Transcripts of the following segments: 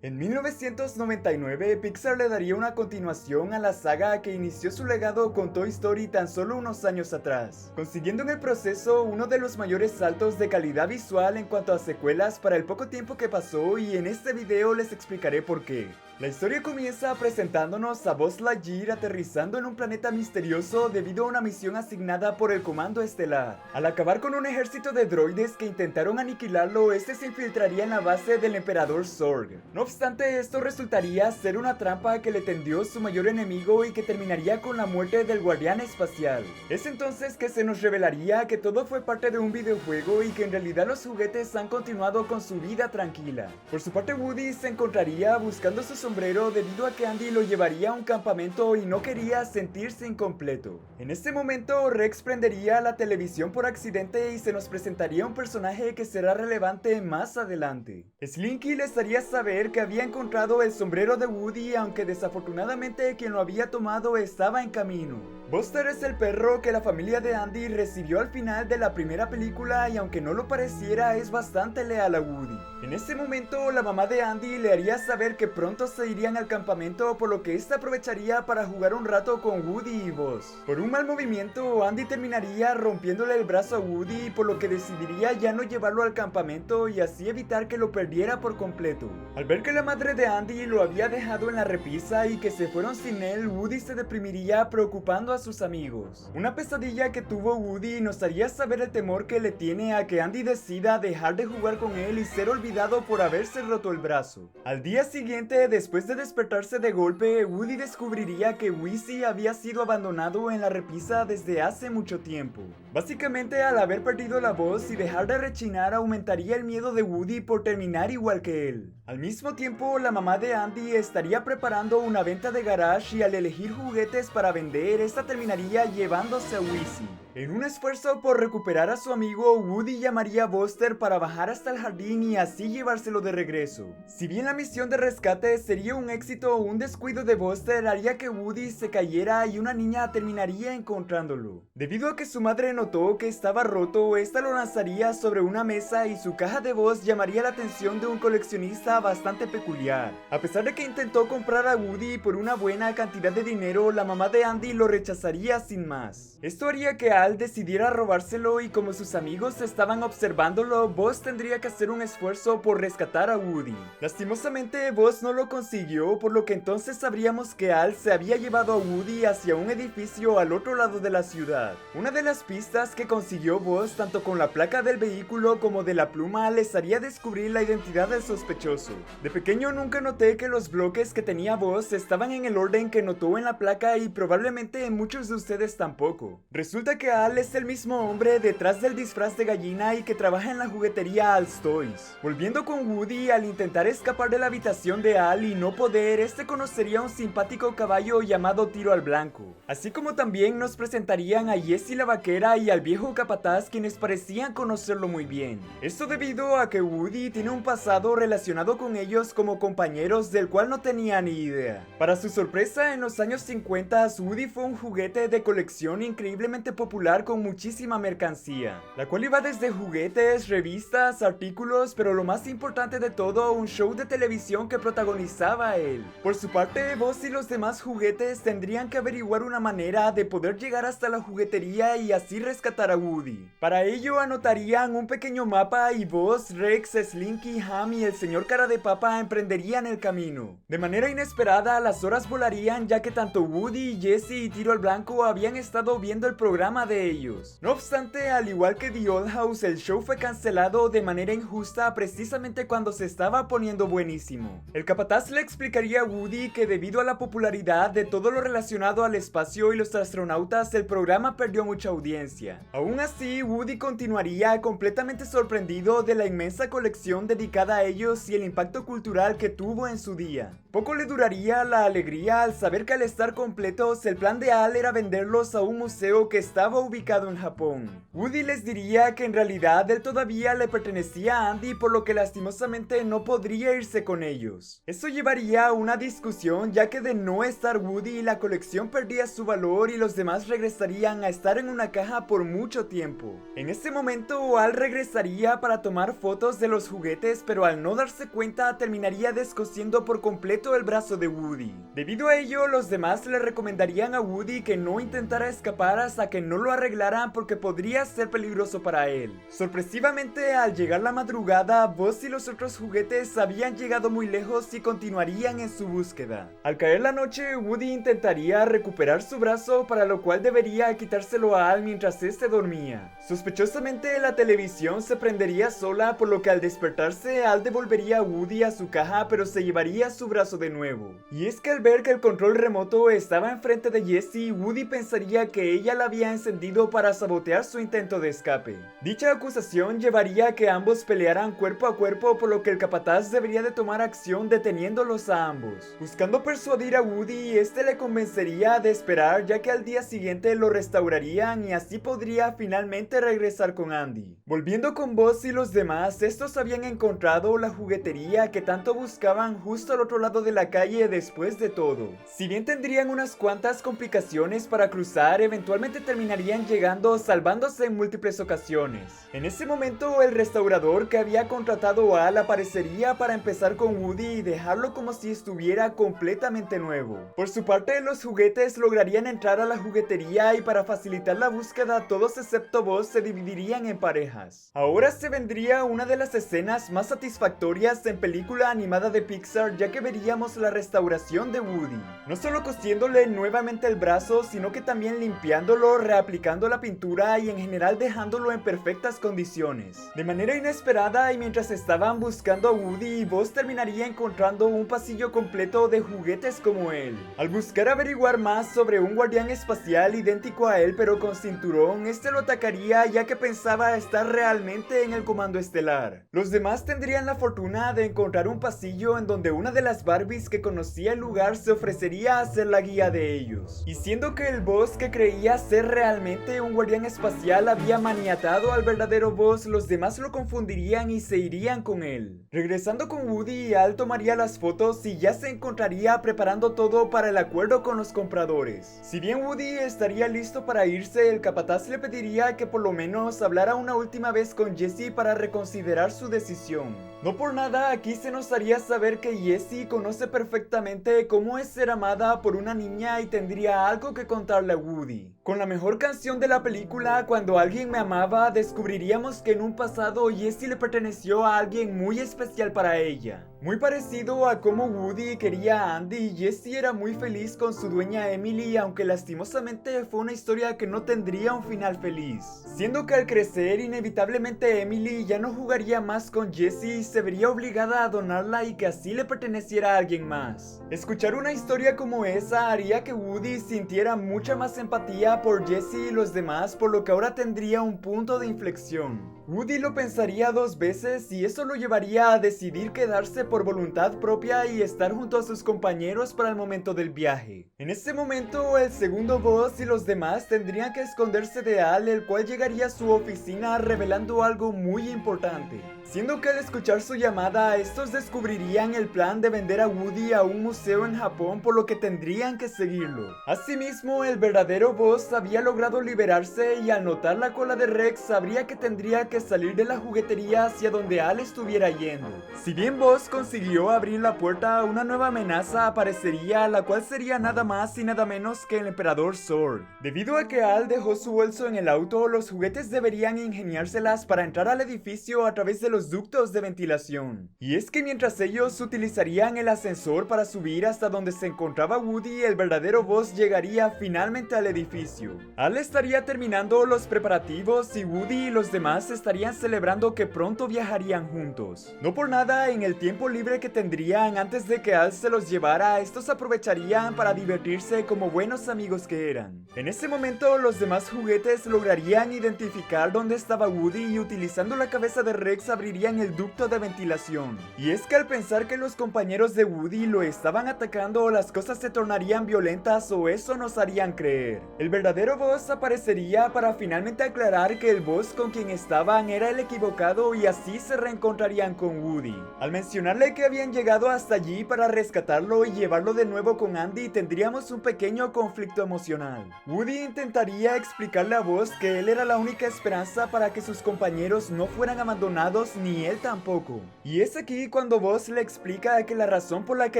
En 1999, Pixar le daría una continuación a la saga que inició su legado con Toy Story tan solo unos años atrás, consiguiendo en el proceso uno de los mayores saltos de calidad visual en cuanto a secuelas para el poco tiempo que pasó, y en este video les explicaré por qué. La historia comienza presentándonos a Buzz Lightyear aterrizando en un planeta misterioso debido a una misión asignada por el Comando Estelar. Al acabar con un ejército de droides que intentaron aniquilarlo, este se infiltraría en la base del Emperador Zorg. No obstante, esto resultaría ser una trampa que le tendió su mayor enemigo y que terminaría con la muerte del Guardián Espacial. Es entonces que se nos revelaría que todo fue parte de un videojuego y que en realidad los juguetes han continuado con su vida tranquila. Por su parte, Woody se encontraría buscando su sombrero debido a que Andy lo llevaría a un campamento y no quería sentirse incompleto. En este momento, Rex prendería la televisión por accidente y se nos presentaría un personaje que será relevante más adelante. Slinky les haría saber que había encontrado el sombrero de Woody, aunque desafortunadamente quien lo había tomado estaba en camino. Buster es el perro que la familia de Andy recibió al final de la primera película y aunque no lo pareciera es bastante leal a Woody. En ese momento la mamá de Andy le haría saber que pronto se irían al campamento, por lo que ésta aprovecharía para jugar un rato con Woody y Buzz. Por un mal movimiento, Andy terminaría rompiéndole el brazo a Woody, por lo que decidiría ya no llevarlo al campamento y así evitar que lo perdiera por completo. Al ver que la madre de Andy lo había dejado en la repisa y que se fueron sin él, Woody se deprimiría preocupando a sus amigos. Una pesadilla que tuvo Woody nos haría saber el temor que le tiene a que Andy decida dejar de jugar con él y ser olvidado por haberse roto el brazo. Al día siguiente, después de despertarse de golpe, Woody descubriría que Wheezy había sido abandonado en la repisa desde hace mucho tiempo. Básicamente, al haber perdido la voz y dejar de rechinar, aumentaría el miedo de Woody por terminar igual que él. Al mismo tiempo, la mamá de Andy estaría preparando una venta de garage y al elegir juguetes para vender, esta terminaría llevándose a Wheezy. En un esfuerzo por recuperar a su amigo, Woody llamaría a Buster para bajar hasta el jardín y así llevárselo de regreso. Si bien la misión de rescate sería un éxito, un descuido de Buster haría que Woody se cayera y una niña terminaría encontrándolo. Debido a que su madre notó que estaba roto, esta lo lanzaría sobre una mesa y su caja de voz llamaría la atención de un coleccionista bastante peculiar. A pesar de que intentó comprar a Woody por una buena cantidad de dinero, la mamá de Andy lo rechazaría sin más. Esto haría que Al decidiera robárselo y como sus amigos estaban observándolo, Buzz tendría que hacer un esfuerzo por rescatar a Woody. Lastimosamente, Buzz no lo consiguió, por lo que entonces sabríamos que Al se había llevado a Woody hacia un edificio al otro lado de la ciudad. Una de las pistas que consiguió Buzz, tanto con la placa del vehículo como de la pluma, les haría descubrir la identidad del sospechoso. De pequeño nunca noté que los bloques que tenía Buzz estaban en el orden que notó en la placa y probablemente muchos de ustedes tampoco. Resulta que Al es el mismo hombre detrás del disfraz de gallina y que trabaja en la juguetería Al's Toys. Volviendo con Woody, al intentar escapar de la habitación de Al y no poder, este conocería a un simpático caballo llamado Tiro al Blanco. Así como también nos presentarían a Jessie la vaquera y al viejo capataz, quienes parecían conocerlo muy bien. Esto debido a que Woody tiene un pasado relacionado con ellos como compañeros del cual no tenía ni idea. Para su sorpresa, en los años 50, Woody fue un juguete de colección increíblemente popular con muchísima mercancía, la cual iba desde juguetes, revistas, artículos, pero lo más importante de todo, un show de televisión que protagonizaba a él. Por su parte, Buzz y los demás juguetes tendrían que averiguar una manera de poder llegar hasta la juguetería y así rescatar a Woody. Para ello anotarían un pequeño mapa y Buzz, Rex, Slinky, Ham y el señor cara de papa emprenderían el camino. De manera inesperada, las horas volarían ya que tanto Woody, Jessie y Tiro al Blanco habían estado viendo el programa de ellos. No obstante, al igual que The Old House, el show fue cancelado de manera injusta precisamente cuando se estaba poniendo buenísimo. El capataz le explicaría a Woody que debido a la popularidad de todo lo relacionado al espacio y los astronautas, el programa perdió mucha audiencia. Aún así, Woody continuaría completamente sorprendido de la inmensa colección dedicada a ellos y el impacto cultural que tuvo en su día. Poco le duraría la alegría al saber que al estar completos, el plan de Al era venderlos a un museo que estaba ubicado en Japón. Woody les diría que en realidad él todavía le pertenecía a Andy, por lo que lastimosamente no podría irse con ellos. Eso llevaría a una discusión, ya que de no estar Woody, la colección perdía su valor y los demás regresarían a estar en una caja por mucho tiempo. En ese momento Al regresaría para tomar fotos de los juguetes, pero al no darse cuenta terminaría descosiendo por completo el brazo de Woody. Debido a ello, los demás le recomendarían a Woody que no intentara escapar hasta que no lo arreglaran, porque podría ser peligroso para él. Sorpresivamente, al llegar la madrugada, Buzz y los otros juguetes habían llegado muy lejos y continuarían en su búsqueda. Al caer la noche, Woody intentaría recuperar su brazo, para lo cual debería quitárselo a Al mientras este dormía. Sospechosamente, la televisión se prendería sola, por lo que al despertarse, Al devolvería a Woody a su caja, pero se llevaría su brazo de nuevo. Y es que al ver que el control remoto estaba enfrente de Jessie, Woody pensaría que ella la había encendido para sabotear su intento de escape. Dicha acusación llevaría a que ambos pelearan cuerpo a cuerpo, por lo que el capataz debería de tomar acción deteniéndolos a ambos. Buscando persuadir a Woody, este le convencería de esperar, ya que al día siguiente lo restaurarían y así podría finalmente regresar con Andy. Volviendo con Buzz y los demás, estos habían encontrado la juguetería que tanto buscaban justo al otro lado de la calle después de todo. Si bien tendrían unas cuantas complicaciones para cruzar, eventualmente terminarían llegando, salvándose en múltiples ocasiones. En ese momento, el restaurador que había contratado a Al aparecería para empezar con Woody y dejarlo como si estuviera completamente nuevo. Por su parte, los juguetes lograrían entrar a la juguetería y para facilitar la búsqueda, todos excepto Buzz se dividirían en parejas. Ahora se vendría una de las escenas más satisfactorias en película animada de Pixar, ya que veríamos la restauración de Woody. No solo cosiéndole nuevamente el brazo, sino que también limpiándolo, reaplicando la pintura y en general dejándolo en perfectas condiciones. De manera inesperada, y mientras estaban buscando a Woody, Buzz terminaría encontrando un pasillo completo de juguetes como él. Al buscar averiguar más sobre un guardián espacial idéntico a él pero con cinturón, este lo atacaría ya que pensaba estar realmente en el comando estelar. Los demás tendrían la fortuna de encontrar un pasillo en donde una de las Barbies que conocía el lugar se ofrecería a ser la guía de ellos. Y siendo que el Buzz que creía ser realmente un guardián espacial había maniatado al verdadero Buzz, los demás lo confundirían y se irían con él. Regresando con Woody, Al tomaría las fotos y ya se encontraría preparando todo para el acuerdo con los compradores. Si bien Woody estaría listo para irse, el capataz le pediría que por lo menos hablara una última vez con Jessie para reconsiderar su decisión. No por nada, aquí se nos haría saber que Jessie conoce perfectamente cómo es ser amada por una niña y tendría algo que contarle a Woody. Con la mejor canción de la película, Cuando alguien me amaba, descubriríamos que en un pasado Jessie le perteneció a alguien muy especial para ella. Muy parecido a cómo Woody quería a Andy, Jessie era muy feliz con su dueña Emily, aunque lastimosamente fue una historia que no tendría un final feliz. Siendo que al crecer, inevitablemente Emily ya no jugaría más con Jessie y se vería obligada a donarla y que así le perteneciera a alguien más. Escuchar una historia como esa haría que Woody sintiera mucha más empatía por Jessie y los demás, por lo que ahora tendría un punto de inflexión. Woody lo pensaría dos veces y eso lo llevaría a decidir quedarse por voluntad propia y estar junto a sus compañeros para el momento del viaje. En ese momento, el segundo Buzz y los demás tendrían que esconderse de Al, el cual llegaría a su oficina revelando algo muy importante. Siendo que al escuchar su llamada, estos descubrirían el plan de vender a Woody a un museo en Japón, por lo que tendrían que seguirlo. Asimismo, el verdadero Buzz había logrado liberarse y al notar la cola de Rex sabría que tendría que salir de la juguetería hacia donde Al estuviera yendo. Si bien Buzz consiguió abrir la puerta, una nueva amenaza aparecería, la cual sería nada más y nada menos que el emperador Zord. Debido a que Al dejó su bolso en el auto, los juguetes deberían ingeniárselas para entrar al edificio a través de los ductos de ventilación. Y es que mientras ellos utilizarían el ascensor para subir hasta donde se encontraba Woody, el verdadero Buzz llegaría finalmente al edificio. Al estaría terminando los preparativos y Woody y los demás estarían estarían celebrando que pronto viajarían juntos. No por nada, en el tiempo libre que tendrían antes de que Al se los llevara, estos aprovecharían para divertirse como buenos amigos que eran. En ese momento, los demás juguetes lograrían identificar dónde estaba Woody y utilizando la cabeza de Rex abrirían el ducto de ventilación. Y es que al pensar que los compañeros de Woody lo estaban atacando, las cosas se tornarían violentas o eso nos harían creer. El verdadero boss aparecería para finalmente aclarar que el boss con quien estaban era el equivocado y así se reencontrarían con Woody. Al mencionarle que habían llegado hasta allí para rescatarlo y llevarlo de nuevo con Andy, tendríamos un pequeño conflicto emocional. Woody intentaría explicarle a Buzz que él era la única esperanza para que sus compañeros no fueran abandonados, ni él tampoco. Y es aquí cuando Buzz le explica que la razón por la que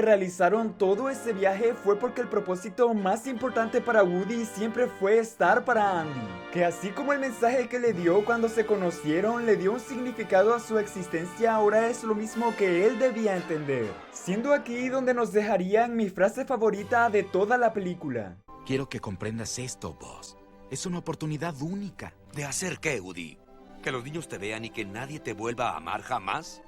realizaron todo ese viaje fue porque el propósito más importante para Woody siempre fue estar para Andy. Que así como el mensaje que le dio cuando se conocieron le dio un significado a su existencia, ahora es lo mismo que él debía entender. Siendo aquí donde nos dejarían mi frase favorita de toda la película. Quiero que comprendas esto, Buzz. Es una oportunidad única. ¿De hacer qué, Woody? ¿Que los niños te vean y que nadie te vuelva a amar jamás?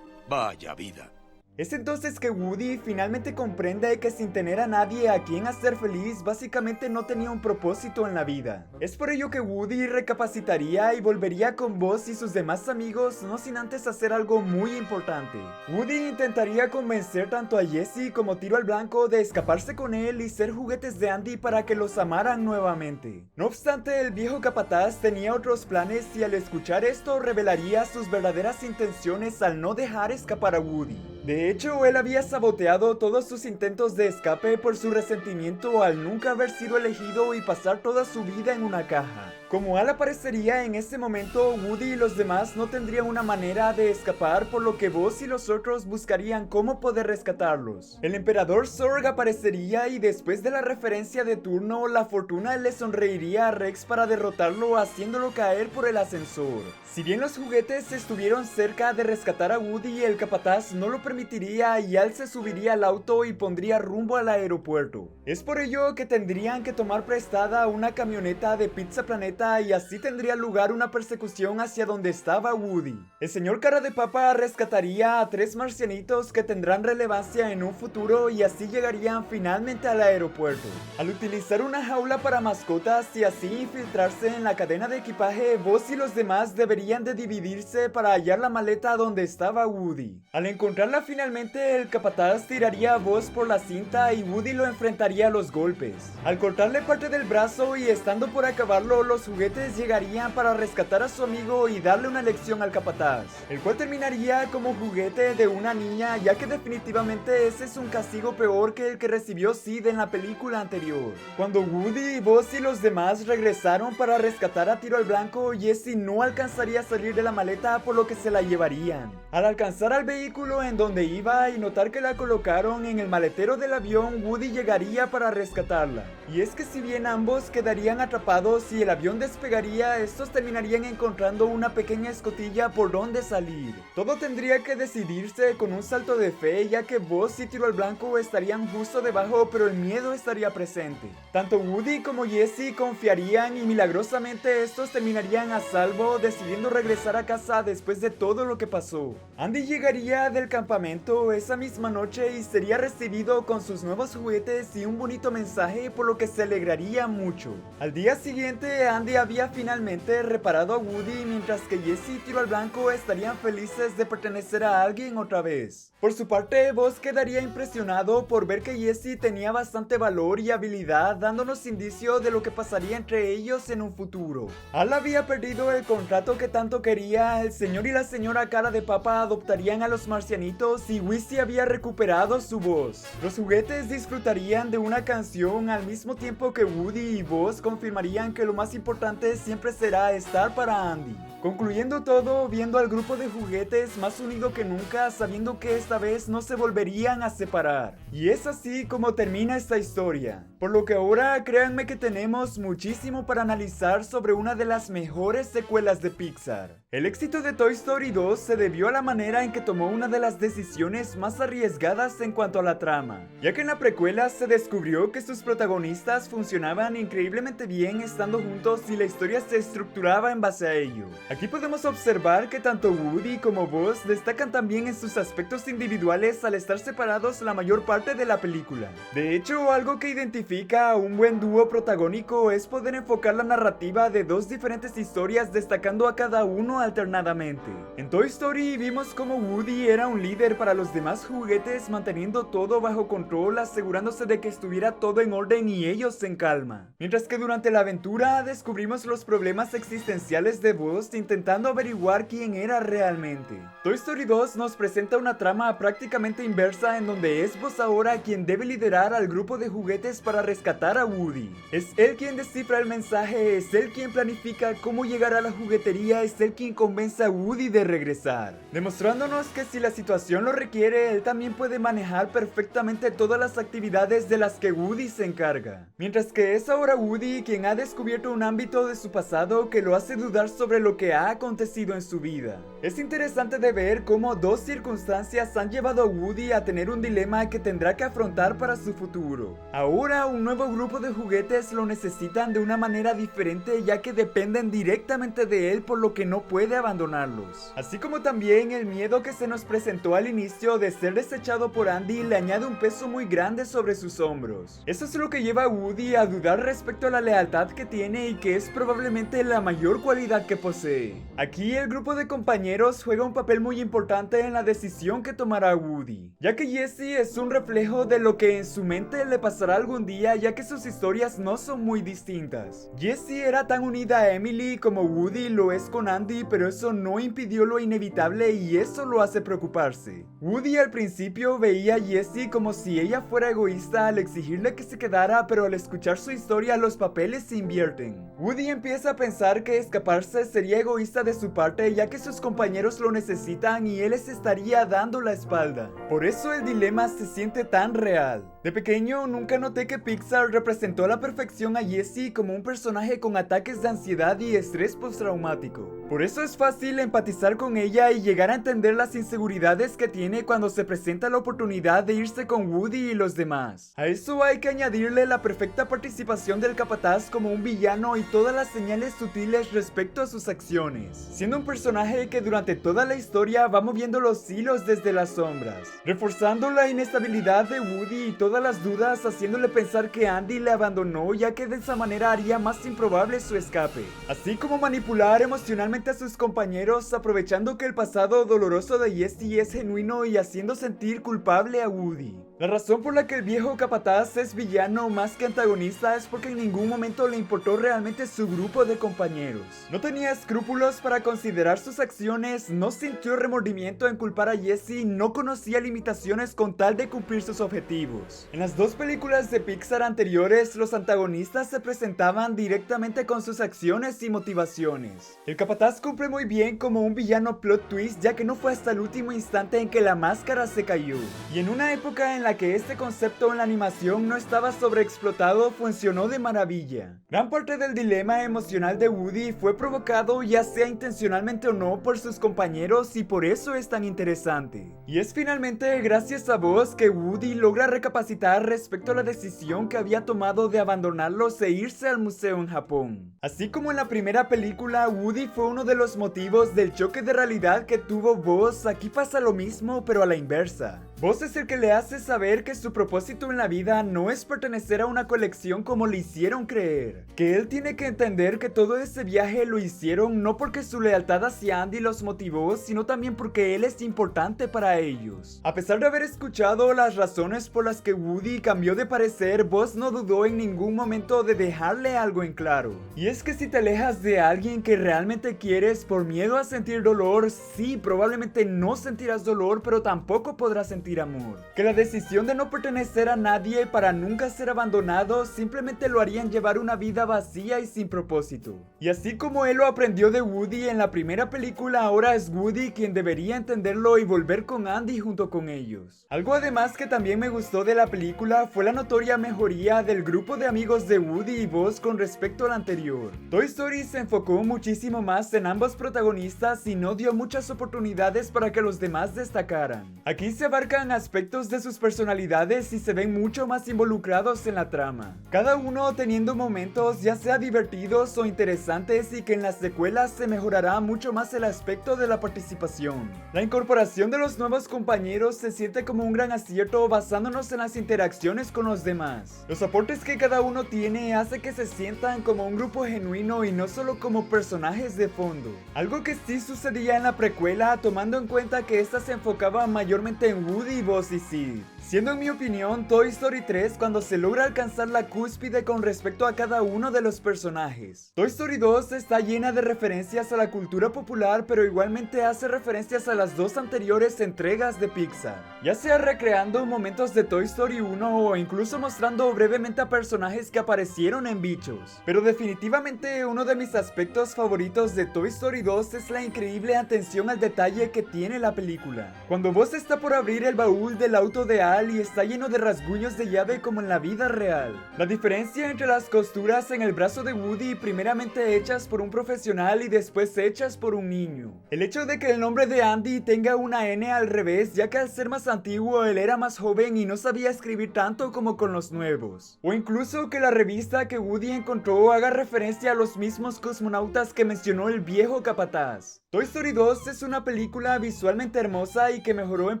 Vaya vida. Es entonces que Woody finalmente comprende que sin tener a nadie a quien hacer feliz, básicamente no tenía un propósito en la vida. Es por ello que Woody recapacitaría y volvería con Buzz y sus demás amigos, no sin antes hacer algo muy importante. Woody intentaría convencer tanto a Jessie como Tiro al Blanco de escaparse con él y ser juguetes de Andy para que los amaran nuevamente. No obstante, el viejo capataz tenía otros planes y al escuchar esto revelaría sus verdaderas intenciones al no dejar escapar a Woody. De hecho, él había saboteado todos sus intentos de escape por su resentimiento al nunca haber sido elegido y pasar toda su vida en una caja. Como Al aparecería en ese momento, Woody y los demás no tendrían una manera de escapar, por lo que Buzz y los otros buscarían cómo poder rescatarlos. El emperador Zorg aparecería y después de la referencia de turno, la fortuna le sonreiría a Rex para derrotarlo haciéndolo caer por el ascensor. Si bien los juguetes estuvieron cerca de rescatar a Woody, el capataz no lo permitiría y Al se subiría al auto y pondría rumbo al aeropuerto. Es por ello que tendrían que tomar prestada una camioneta de Pizza Planeta y así tendría lugar una persecución hacia donde estaba Woody. El señor Cara de Papa rescataría a 3 marcianitos que tendrán relevancia en un futuro y así llegarían finalmente al aeropuerto. Al utilizar una jaula para mascotas y así infiltrarse en la cadena de equipaje, Buzz y los demás deberían de dividirse para hallar la maleta donde estaba Woody. Al encontrarla finalmente, el capataz tiraría a Buzz por la cinta y Woody lo enfrentaría a los golpes. Al cortarle parte del brazo y estando por acabarlo, los juguetes llegarían para rescatar a su amigo y darle una lección al capataz, el cual terminaría como juguete de una niña, ya que definitivamente ese es un castigo peor que el que recibió Sid en la película anterior. Cuando Woody, Buzz y los demás regresaron para rescatar a Tiro al Blanco, Jessie no alcanzaría a salir de la maleta, por lo que se la llevarían. Al alcanzar al vehículo en donde iba y notar que la colocaron en el maletero del avión, Woody llegaría para rescatarla. Y es que si bien ambos quedarían atrapados y el avión despegaría, estos terminarían encontrando una pequeña escotilla por donde salir. Todo tendría que decidirse con un salto de fe, ya que Buzz y Tiro al Blanco estarían justo debajo, pero el miedo estaría presente. Tanto Woody como Jessie confiarían y milagrosamente estos terminarían a salvo, decidiendo regresar a casa después de todo lo que pasó. Andy llegaría del campamento esa misma noche y sería recibido con sus nuevos juguetes y un bonito mensaje, por lo que se alegraría mucho. Al día siguiente, Andy había finalmente reparado a Woody, mientras que Jessie y Tiro al Blanco estarían felices de pertenecer a alguien otra vez. Por su parte, Buzz quedaría impresionado por ver que Jessie tenía bastante valor y habilidad, dándonos indicio de lo que pasaría entre ellos en un futuro. Al había perdido el contrato que tanto quería, el señor y la señora Cara de Papa adoptarían a los marcianitos y Wisty había recuperado su voz. Los juguetes disfrutarían de una canción al mismo tiempo que Woody y Buzz confirmarían que lo más importante siempre será estar para Andy. Concluyendo todo, viendo al grupo de juguetes más unido que nunca, sabiendo que esta vez no se volverían a separar. Y es así como termina esta historia. Por lo que ahora créanme que tenemos muchísimo para analizar sobre una de las mejores secuelas de Pixar. El éxito de Toy Story 2 se debió a la manera en que tomó una de las decisiones decisiones más arriesgadas en cuanto a la trama, ya que en la precuela se descubrió que sus protagonistas funcionaban increíblemente bien estando juntos y la historia se estructuraba en base a ello. Aquí podemos observar que tanto Woody como Buzz destacan también en sus aspectos individuales al estar separados la mayor parte de la película. De hecho, algo que identifica a un buen dúo protagónico es poder enfocar la narrativa de dos diferentes historias destacando a cada uno alternadamente. En Toy Story vimos cómo Woody era un líder para los demás juguetes, manteniendo todo bajo control, asegurándose de que estuviera todo en orden y ellos en calma. Mientras que durante la aventura descubrimos los problemas existenciales de Buzz intentando averiguar quién era realmente. Toy Story 2 nos presenta una trama prácticamente inversa en donde es Buzz ahora quien debe liderar al grupo de juguetes para rescatar a Woody. Es él quien descifra el mensaje, es él quien planifica cómo llegar a la juguetería, es él quien convence a Woody de regresar, demostrándonos que si la situación lo requiere, él también puede manejar perfectamente todas las actividades de las que Woody se encarga. Mientras que es ahora Woody quien ha descubierto un ámbito de su pasado que lo hace dudar sobre lo que ha acontecido en su vida. Es interesante de ver cómo dos circunstancias han llevado a Woody a tener un dilema que tendrá que afrontar para su futuro. Ahora un nuevo grupo de juguetes lo necesitan de una manera diferente, ya que dependen directamente de él, por lo que no puede abandonarlos. Así como también el miedo que se nos presentó al inicio de ser desechado por Andy le añade un peso muy grande sobre sus hombros. Eso es lo que lleva a Woody a dudar respecto a la lealtad que tiene y que es probablemente la mayor cualidad que posee. Aquí el grupo de compañeros juega un papel muy importante en la decisión que tomará Woody, ya que Jessie es un reflejo de lo que en su mente le pasará algún día, ya que sus historias no son muy distintas. Jessie era tan unida a Emily como Woody lo es con Andy, pero eso no impidió lo inevitable y eso lo hace preocuparse. Woody al principio veía a Jessie como si ella fuera egoísta al exigirle que se quedara, pero al escuchar su historia los papeles se invierten. Woody empieza a pensar que escaparse sería egoísta de su parte, ya que sus compañeros lo necesitan y él les estaría dando la espalda. Por eso el dilema se siente tan real. De pequeño nunca noté que Pixar representó a la perfección a Jessie como un personaje con ataques de ansiedad y estrés postraumático. Por eso es fácil empatizar con ella y llegar a entender las inseguridades que tiene cuando se presenta la oportunidad de irse con Woody y los demás. A eso hay que añadirle la perfecta participación del capataz como un villano y todas las señales sutiles respecto a sus acciones, siendo un personaje que durante toda la historia va moviendo los hilos desde las sombras, reforzando la inestabilidad de Woody y todas las dudas, haciéndole pensar que Andy le abandonó, ya que de esa manera haría más improbable su escape, así como manipular emocionalmente a sus compañeros, aprovechando que el pasado doloroso de Jessie es genuino y haciendo sentir culpable a Woody. La razón por la que el viejo capataz es villano más que antagonista es porque en ningún momento le importó realmente su grupo de compañeros. No tenía escrúpulos para considerar sus acciones, no sintió remordimiento en culpar a Jessie, no conocía limitaciones con tal de cumplir sus objetivos. En las dos películas de Pixar anteriores, los antagonistas se presentaban directamente con sus acciones y motivaciones. El capataz cumple muy bien como un villano plot twist, ya que no fue hasta el último instante en que la máscara se cayó. Y en una época en la que este concepto en la animación no estaba sobreexplotado, funcionó de maravilla. Gran parte del dilema emocional de Woody fue provocado, ya sea intencionalmente o no, por sus compañeros, y por eso es tan interesante. Y es finalmente gracias a Buzz que Woody logra recapacitar respecto a la decisión que había tomado de abandonarlos e irse al museo en Japón. Así como en la primera película, Woody fue uno de los motivos del choque de realidad que tuvo Buzz, aquí pasa lo mismo pero a la inversa. Buzz es el que le hace saber que su propósito en la vida no es pertenecer a una colección como le hicieron creer, que él tiene que entender que todo ese viaje lo hicieron no porque su lealtad hacia Andy los motivó, sino también porque él es importante para ellos. A pesar de haber escuchado las razones por las que Woody cambió de parecer, Buzz no dudó en ningún momento de dejarle algo en claro. Y es que si te alejas de alguien que realmente quieres por miedo a sentir dolor, sí, probablemente no sentirás dolor, pero tampoco podrás sentir sentir amor, que la decisión de no pertenecer a nadie para nunca ser abandonado simplemente lo harían llevar una vida vacía y sin propósito. Y así como él lo aprendió de Woody en la primera película, ahora es Woody quien debería entenderlo y volver con Andy junto con ellos. Algo además que también me gustó de la película fue la notoria mejoría del grupo de amigos de Woody y Buzz con respecto al anterior. Toy Story se enfocó muchísimo más en ambos protagonistas y no dio muchas oportunidades para que los demás destacaran. Aquí se abarcan aspectos de sus personalidades y se ven mucho más involucrados en la trama, cada uno teniendo momentos ya sea divertidos o interesantes, y que en las secuelas se mejorará mucho más el aspecto de la participación. La incorporación de los nuevos compañeros se siente como un gran acierto basándonos en las interacciones con los demás. Los aportes que cada uno tiene hace que se sientan como un grupo genuino y no solo como personajes de fondo. Algo que sí sucedía en la precuela, tomando en cuenta que esta se enfocaba mayormente en Woody, Buzz y Sid. Siendo en mi opinión Toy Story 3 cuando se logra alcanzar la cúspide con respecto a cada uno de los personajes. Toy Story 2 está llena de referencias a la cultura popular, pero igualmente hace referencias a las dos anteriores entregas de Pixar, ya sea recreando momentos de Toy Story 1 o incluso mostrando brevemente a personajes que aparecieron en Bichos. Pero definitivamente uno de mis aspectos favoritos de Toy Story 2 es la increíble atención al detalle que tiene la película. Cuando Buzz está por abrir el baúl del auto de Al y está lleno de rasguños de llave como en la vida real. La diferencia entre las costuras en el brazo de Woody, primeramente hechas por un profesional y después hechas por un niño. El hecho de que el nombre de Andy tenga una N al revés, ya que al ser más antiguo él era más joven y no sabía escribir tanto como con los nuevos. O incluso que la revista que Woody encontró haga referencia a los mismos cosmonautas que mencionó el viejo capataz. Toy Story 2 es una película visualmente hermosa y que mejoró en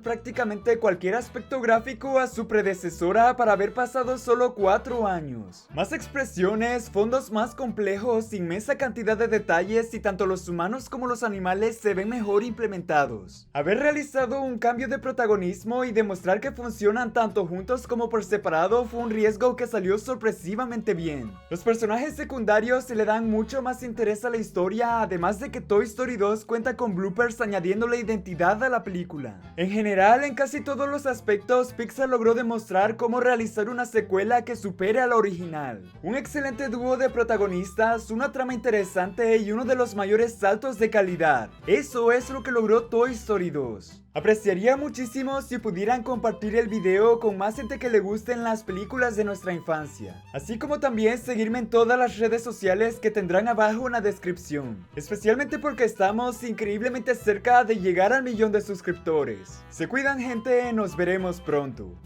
prácticamente cualquier aspecto gráfico a su predecesora para haber pasado solo 4 años. Más expresiones, fondos más complejos, inmensa cantidad de detalles y tanto los humanos como los animales se ven mejor implementados. Haber realizado un cambio de protagonismo y demostrar que funcionan tanto juntos como por separado fue un riesgo que salió sorpresivamente bien. Los personajes secundarios se le dan mucho más interés a la historia, además de que Toy Story 2 cuenta con bloopers añadiéndole identidad a la película. En general, en casi todos los aspectos, Pixar logró demostrar cómo realizar una secuela que supere a la original. Un excelente dúo de protagonistas, una trama interesante y uno de los mayores saltos de calidad. Eso es lo que logró Toy Story 2. Apreciaría muchísimo si pudieran compartir el video con más gente que le gusten las películas de nuestra infancia, así como también seguirme en todas las redes sociales que tendrán abajo en la descripción, especialmente porque estamos increíblemente cerca de llegar al 1.000.000 de suscriptores. Se cuidan, gente, nos veremos pronto.